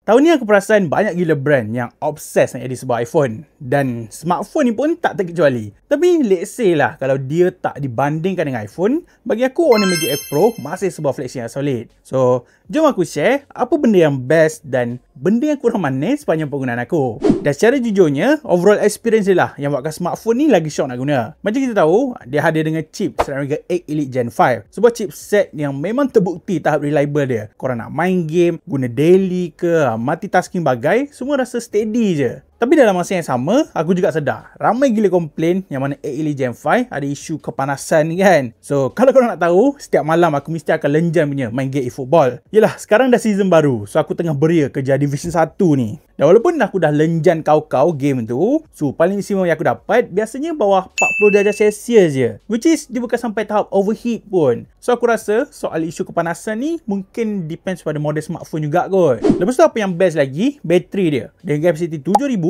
Tahun ni aku perasan banyak gila brand yang obses nak jadi sebuah iPhone. Dan smartphone ni pun tak terkecuali. Tapi let's say lah kalau dia tak dibandingkan dengan iPhone, bagi aku Honor Magic 8 Pro masih sebuah flagship yang solid. So, jom aku share apa benda yang best dan benda yang kurang manis sepanjang penggunaan aku. Dan secara jujurnya, overall experience dia lah yang buatkan smartphone ni lagi syok nak guna. Macam kita tahu, dia hadir dengan chip Snapdragon 8 Elite Gen 5. Sebuah chipset yang memang terbukti tahap reliable dia. Korang nak main game, guna daily ke, multitasking bagai, semua rasa steady je. Tapi dalam masa yang sama, aku juga sedar ramai gila komplain yang mana 8 Elite Gen 5 ada isu kepanasan kan. So, kalau korang nak tahu, setiap malam aku mesti akan lenjan punya main game eFootball. Yelah, sekarang dah season baru, so aku tengah beria kerja Division 1 ni. Dan walaupun aku dah lenjan kau-kau game tu, so paling maksimum yang aku dapat biasanya bawah 40 darjah Celsius je. Which is, dia bukan sampai tahap overheat pun. So, aku rasa soal isu kepanasan ni mungkin depends pada model smartphone juga kot. Lepas tu apa yang best lagi, bateri dia. Dengan kapasiti 7109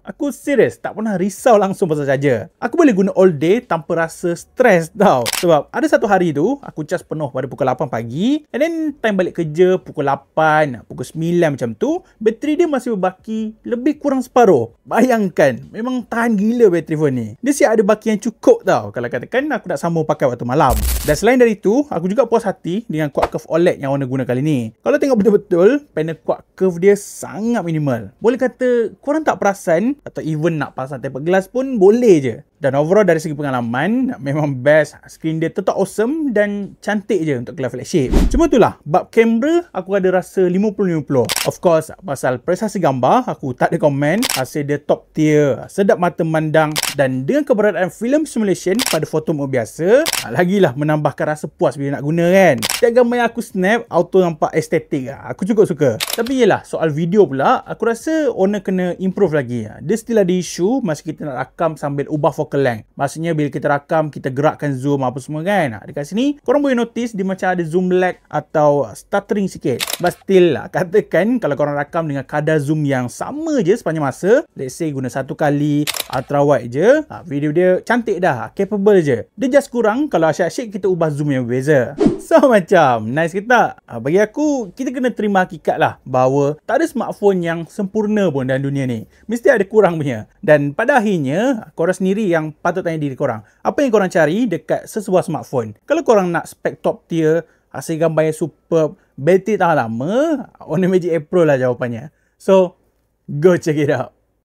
aku serius tak pernah risau langsung pasal saja. Aku boleh guna all day tanpa rasa stres tau. Sebab ada satu hari tu, aku cas penuh pada pukul 8 pagi. And then time balik kerja pukul 8, pukul 9 macam tu, bateri dia masih berbaki lebih kurang separuh. Bayangkan, memang tahan gila bateri phone ni. Dia siap ada baki yang cukup tau kalau katakan aku nak sambung pakai waktu malam. Dan selain dari tu, aku juga puas hati dengan quad curve OLED yang Honor guna kali ni. Kalau tengok betul-betul, panel quad curve dia sangat minimal. Boleh kata korang tak perasan atau even nak pasang tempered glass pun boleh je. Dan overall dari segi pengalaman, memang best. Screen dia tetap awesome dan cantik je untuk kelas flagship. Cuma itulah, bab kamera aku ada rasa 50-50. Of course, pasal prestasi gambar, aku tak ada komen. Hasil dia top tier, sedap mata memandang. Dan dengan keberadaan film simulation pada foto mode biasa, lagilah menambahkan rasa puas bila nak guna kan. Setiap gambar yang aku snap, auto nampak estetik. Aku cukup suka. Tapi yelah, soal video pula, aku rasa Honor kena improve lagi. Dia still ada isu masa kita nak rakam sambil ubah focal length. Maksudnya bila kita rakam, kita gerakkan zoom apa semua kan. Dekat sini, korang boleh notice dia macam ada zoom lag atau stuttering sikit. But still lah, katakan kalau korang rakam dengan kadar zoom yang sama je sepanjang masa, let's say guna 1 kali ultra wide je, video dia cantik dah, capable je. Dia just kurang kalau asyik-asyik kita ubah zoom yang berbeza. So macam, nice ke tak? Bagi aku, kita kena terima hakikat lah bahawa tak ada smartphone yang sempurna pun dalam dunia ni. Mesti ada kurang punya. Dan pada akhirnya, korang sendiri yang patut tanya diri korang. Apa yang korang cari dekat sesebuah smartphone? Kalau korang nak spek top tier, hasil gambar yang superb, bateri tahan lama, Honor Magic 8 Pro lah jawapannya. So, go check it out.